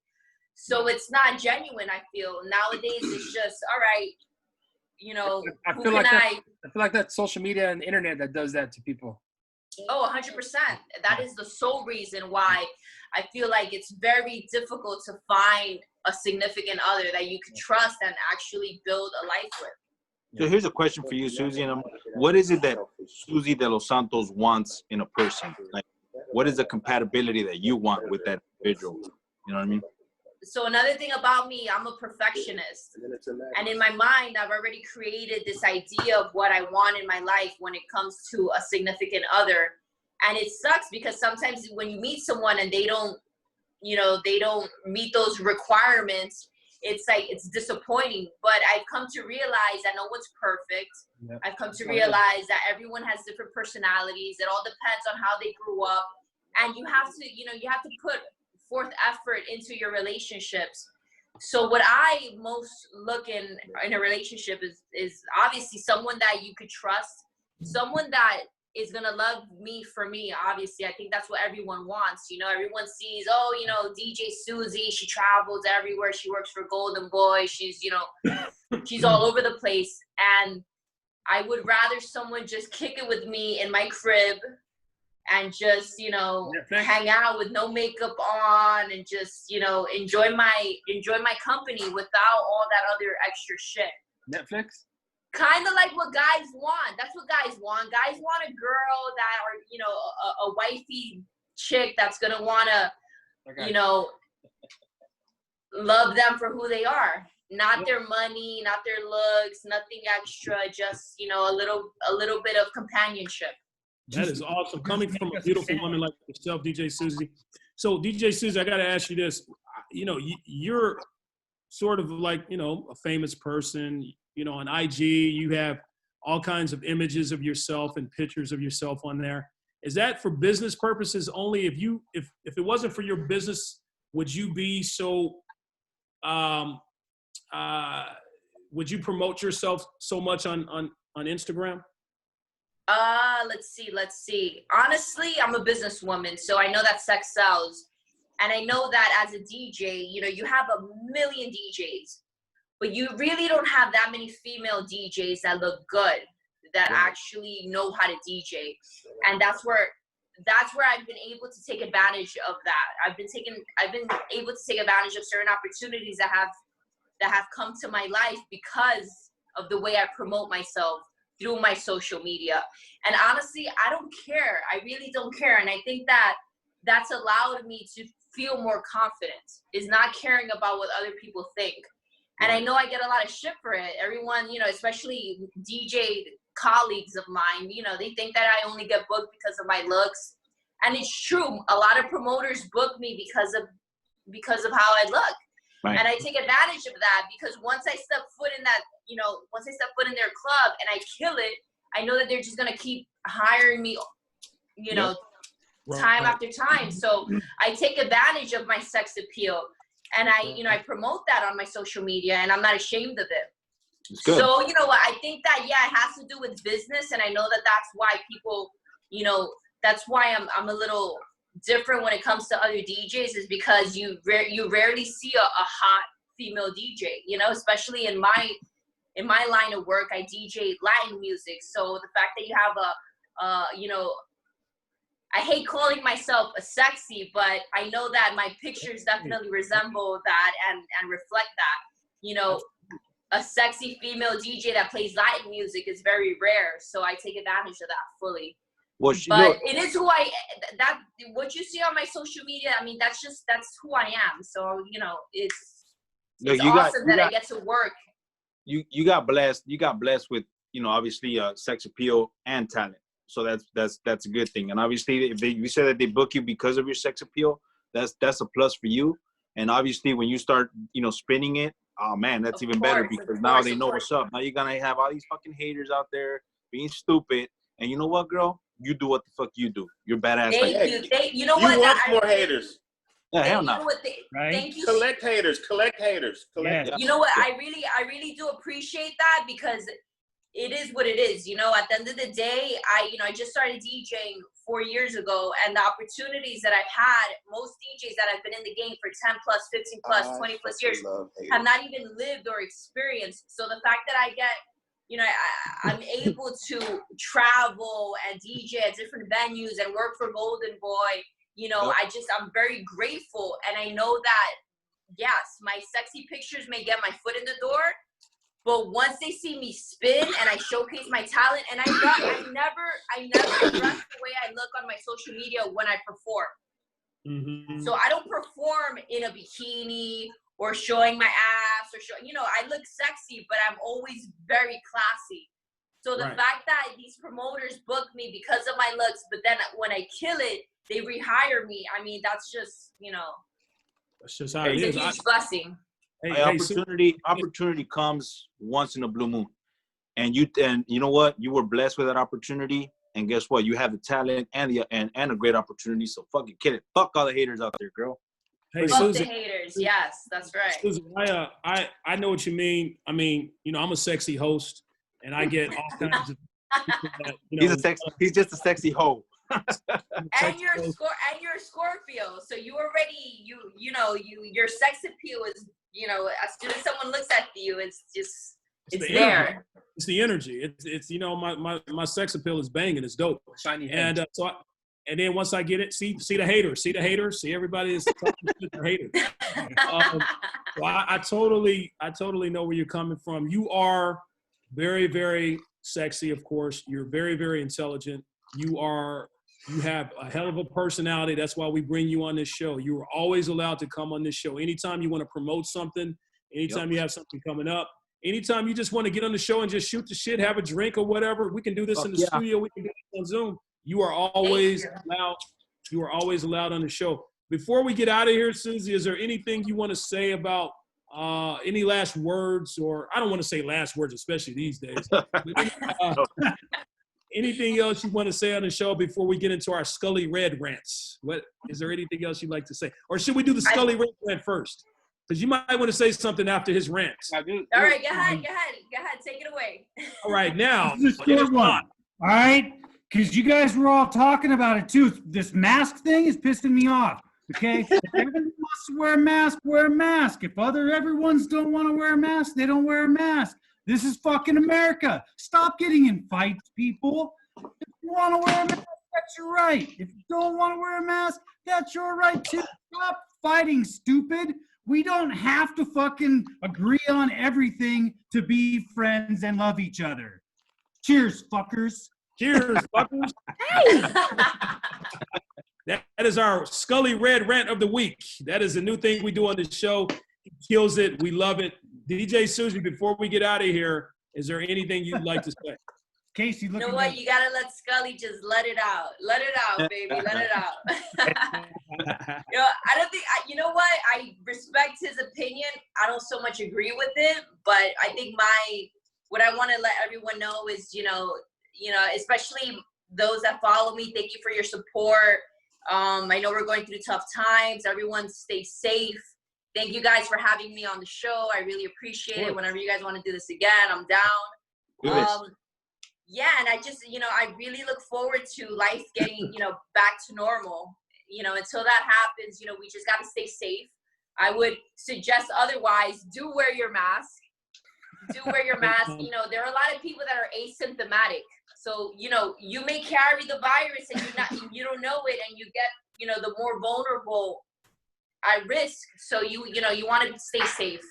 So it's not genuine, I feel. Nowadays, it's just, all right, you know, I feel like that's social media and the internet that does that to people. Oh, 100%. That is the sole reason why I feel like it's very difficult to find a significant other that you can trust and actually build a life with. So here's a question for you, Susie. And what is it that Susie de los Santos wants in a person? Like, what is the compatibility that you want with that individual? You know what I mean? So another thing about me, I'm a perfectionist. And in my mind, I've already created this idea of what I want in my life when it comes to a significant other. And it sucks because sometimes when you meet someone and they don't, you know, they don't meet those requirements, it's like, it's disappointing. But I've come to realize that no one's perfect. Yep. I've come to realize that everyone has different personalities. It all depends on how they grew up. And you have to, you know, you have to put forth effort into your relationships. So what I most look in a relationship is obviously someone that you could trust, someone that is going to love me for me. Obviously, I think that's what everyone wants. You know, everyone sees, oh, you know, DJ Susie, she travels everywhere. She works for Golden Boy. She's, you know, she's all over the place. And I would rather someone just kick it with me in my crib and just, you know, hang out with no makeup on and just, you know, enjoy my company without all that other extra shit. Netflix? Kind of like what guys want. That's what guys want. Guys want a girl that, or, you know, a wifey chick that's going to want to, you know, love them for who they are. Not their money, not their looks, nothing extra, just, you know, a little bit of companionship. That is awesome. Coming from a beautiful woman like yourself, DJ Susie. So, DJ Susie, I got to ask you this. You know, you're sort of like, you know, a famous person. You know, on IG, you have all kinds of images of yourself and pictures of yourself on there. Is that for business purposes only? If it wasn't for your business, would you be so, would you promote yourself so much on Instagram? Let's see. Honestly, I'm a businesswoman, so I know that sex sells. And I know that as a DJ, you know, you have a million DJs, but you really don't have that many female DJs that look good, that actually know how to DJ. And that's where I've been able to take advantage of that. I've been able to take advantage of certain opportunities that have come to my life because of the way I promote myself through my social media. And honestly, I don't care. I really don't care. And I think that that's allowed me to feel more confident, is not caring about what other people think. And I know I get a lot of shit for it. Everyone, you know, especially DJ colleagues of mine, you know, they think that I only get booked because of my looks. And it's true. A lot of promoters book me because of how I look. Right. And I take advantage of that because once I step foot in that, you know, once I step foot in their club and I kill it, I know that they're just going to keep hiring me, you know, time after time. So I take advantage of my sex appeal and I promote that on my social media and I'm not ashamed of it. So, you know what, I think that, yeah, it has to do with business. And I know that that's why people, you know, that's why I'm a little different when it comes to other DJs, is because you rarely see a hot female DJ, you know, especially in my line of work. I DJ Latin music. So the fact that you have you know, I hate calling myself a sexy, but I know that my pictures definitely resemble that and reflect that. You know, a sexy female DJ that plays Latin music is very rare. So I take advantage of that fully. Well, but it is who what you see on my social media, I mean, that's who I am. So, you know, it's awesome that I get to work. You got blessed with, you know, obviously sex appeal and talent. So that's a good thing. And obviously if you say that they book you because of your sex appeal, that's a plus for you. And obviously when you start, you know, spinning it, oh man, that's even better because now they know what's up. Now you're gonna have all these fucking haters out there being stupid. And you know what, girl? You do what the fuck you do. You're badass. Thank you. You know You what? want more haters. Yeah, hell You no. know what? Right? Thank you. Collect haters. Collect haters. Collect. Yeah. You know what? I really do appreciate that, because it is what it is. You know, at the end of the day, I just started DJing 4 years ago, and the opportunities that I've had, most DJs that have been in the game for 10 plus, 15 plus, 20 plus years have not even lived or experienced. So the fact that I get, I'm able to travel and DJ at different venues and work for Golden Boy, I'm very grateful. And I know that, yes, my sexy pictures may get my foot in the door, but once they see me spin and I showcase my talent, and I never dress the way I look on my social media when I perform. Mm-hmm. So I don't perform in a bikini or showing my ass or I look sexy, but I'm always very classy. So the fact that these promoters book me because of my looks, but then when I kill it, they rehire me. I mean, that's just, That's just how it is. It's a huge blessing. Opportunity comes once in a blue moon, and you know what? You were blessed with that opportunity, and guess what? You have the talent and a great opportunity. So fucking kill it. Fuck all the haters out there, girl. Hey, Fuck Susie, the haters. Yes, that's right. Susie, I know what you mean. I mean, I'm a sexy host, and I get all kinds of people that, he's just a sexy hoe. And you're Scorpio, so you already your sex appeal is as soon as someone looks at you, it's there. It's the energy. It's my sex appeal is banging. It's dope. Shiny and and then once I get it, see the haters, see everybody is talking to the haters. So I totally know where you're coming from. You are very, very sexy, of course. You're very, very intelligent. You have a hell of a personality. That's why we bring you on this show. You are always allowed to come on this show. Anytime you want to promote something, anytime you have something coming up, anytime you just want to get on the show and just shoot the shit, have a drink or whatever, we can do this in the studio. We can do this on Zoom. You are always allowed. You are always allowed on the show. Before we get out of here, Susie, is there anything you want to say about any last words? Or I don't want to say last words, especially these days. Anything else you want to say on the show before we get into our Scully Red rants? What is there anything else you'd like to say? Or should we do the Scully Red rant first? Because you might want to say something after his rants. All right, go ahead. Take it away. All right, now. This is a short one. All right? Because you guys were all talking about it too. This mask thing is pissing me off. Okay? If everyone wants to wear a mask, wear a mask. If everyone's don't want to wear a mask, they don't wear a mask. This is fucking America. Stop getting in fights, people. If you want to wear a mask, that's your right. If you don't want to wear a mask, that's your right too. Stop fighting, stupid. We don't have to fucking agree on everything to be friends and love each other. Cheers, fuckers. Cheers, fuckers. That is our Scully Red rant of the week. That is a new thing we do on this show. He kills it. We love it. DJ Susie, before we get out of here, is there anything you'd like to say? Casey, you know what? You gotta let Scully just let it out. Let it out, baby. Let it out. I don't think. You know what? I respect his opinion. I don't so much agree with it, but I think what I want to let everyone know is, especially those that follow me, thank you for your support. I know we're going through tough times. Everyone stay safe. Thank you guys for having me on the show. I really appreciate it. Whenever you guys want to do this again, I'm down. Yeah, and I just, I really look forward to life getting, back to normal. Until that happens, we just got to stay safe. I would suggest otherwise, do wear your mask. There are a lot of people that are asymptomatic. So, you may carry the virus and you don't know it, and you get, the more vulnerable at risk. So you want to stay safe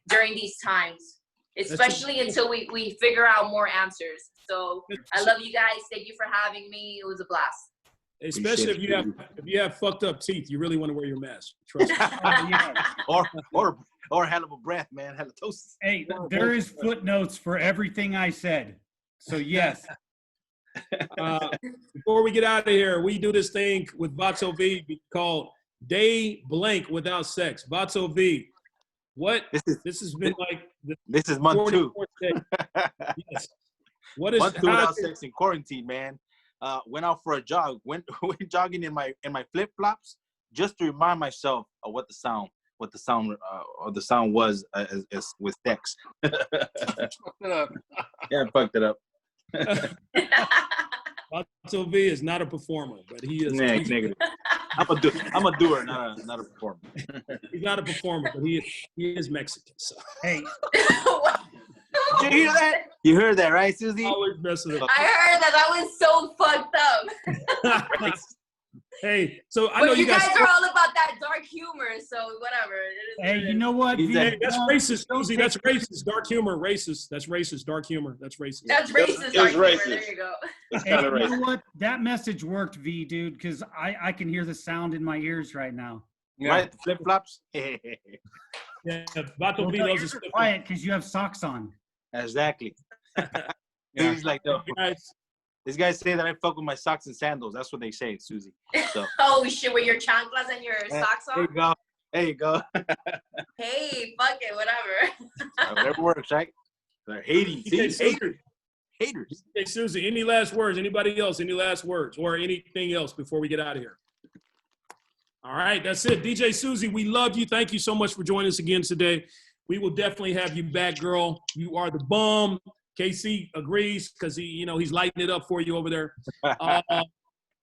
during these times, especially until we figure out more answers. So I love you guys. Thank you for having me. It was a blast. Especially if you have fucked up teeth, you really want to wear your mask. Trust me. Or hell of a breath, man. Halitosis. Hey, there is footnotes for everything I said. So yes. Before we get out of here, we do this thing with Vato V called Day Blank Without Sex. Vato V, this has been like this is month 2. Yes. What is month without sex in quarantine, man. Went out for a jog. Went jogging in my flip flops just to remind myself of what the sound was as with sex. Yeah, I fucked it up. Otto V is not a performer, but he is. Negative. I'm a doer, not a performer. He's not a performer, but he is Mexican. So. Hey. Did you hear that? You heard that, right, Susie? Always messing up. I heard that. That was so fucked up. Hey, so I know you guys are all about that dark humor, so whatever. Hey, you know what? Hey, that's racist, Susie. That's racist. Dark humor, racist. That's racist. Dark humor. That's racist. That's racist. Dark humor. There you go. Hey, you know what? That message worked, V, dude, because I can hear the sound in my ears right now. Yeah. Right, flip flops. Yeah, Vato V knows you're quiet because you have socks on. Exactly. Yeah. He's like, these guys say that I fuck with my socks and sandals. That's what they say, Susie. So. Oh shit, with your chanclas and your socks on? There you go. Hey, fuck it, whatever. Whatever works, right? They're hating. Haters. Hey, Susie, any last words? Anybody else? Any last words or anything else before we get out of here? All right, that's it. DJ Susie, we love you. Thank you so much for joining us again today. We will definitely have you back, girl. You are the bomb. KC agrees because he's lighting it up for you over there.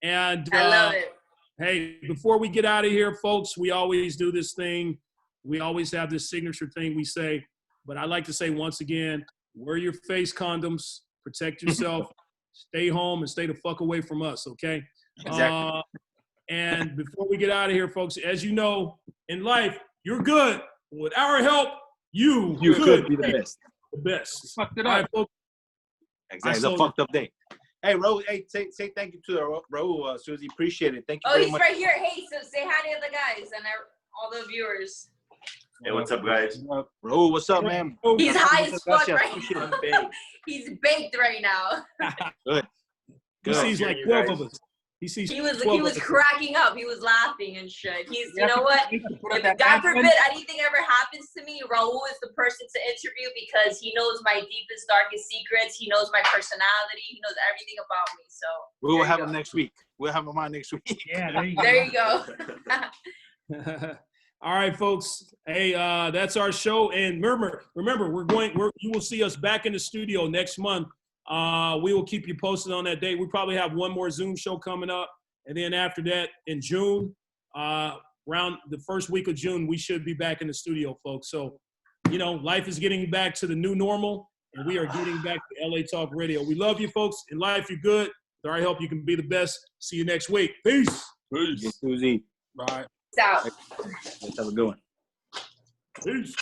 And I love it. Hey, before we get out of here, folks, we always do this thing. We always have this signature thing we say, but I like to say once again, wear your face condoms, protect yourself, stay home, and stay the fuck away from us, okay? Exactly. And before we get out of here, folks, as you know, in life, you're good. With our help, you could be the best. The best. Fucked it up. All right, folks. Exactly. It's a fucked up day. Hey, Raul, say thank you to Raul, Susie. Appreciate it. Thank you very much. Oh, he's right here. Hey, so say hi to the guys and all the viewers. Hey, what's up, guys? Raul, what's up, man? He's high as fuck right now. He's baked right now. Good. He sees like 12 of us. He was cracking up. He was laughing and shit. You know what? If God forbid anything ever happens to me, Raul is the person to interview because he knows my deepest, darkest secrets. He knows my personality. He knows everything about me. So we'll have him next week. We'll have him on next week. Yeah, there you go. There you go. All right, folks. Hey, that's our show. And remember, you will see us back in the studio next month. We will keep you posted on that date. We probably have one more Zoom show coming up. And then after that, in June, around the first week of June, we should be back in the studio, folks. So, life is getting back to the new normal, and we are getting back to LA Talk Radio. We love you, folks. In life, you're good. With our help, you can be the best. See you next week. Peace. Peace. Susie. Bye. Out. Let's have a good one. Peace.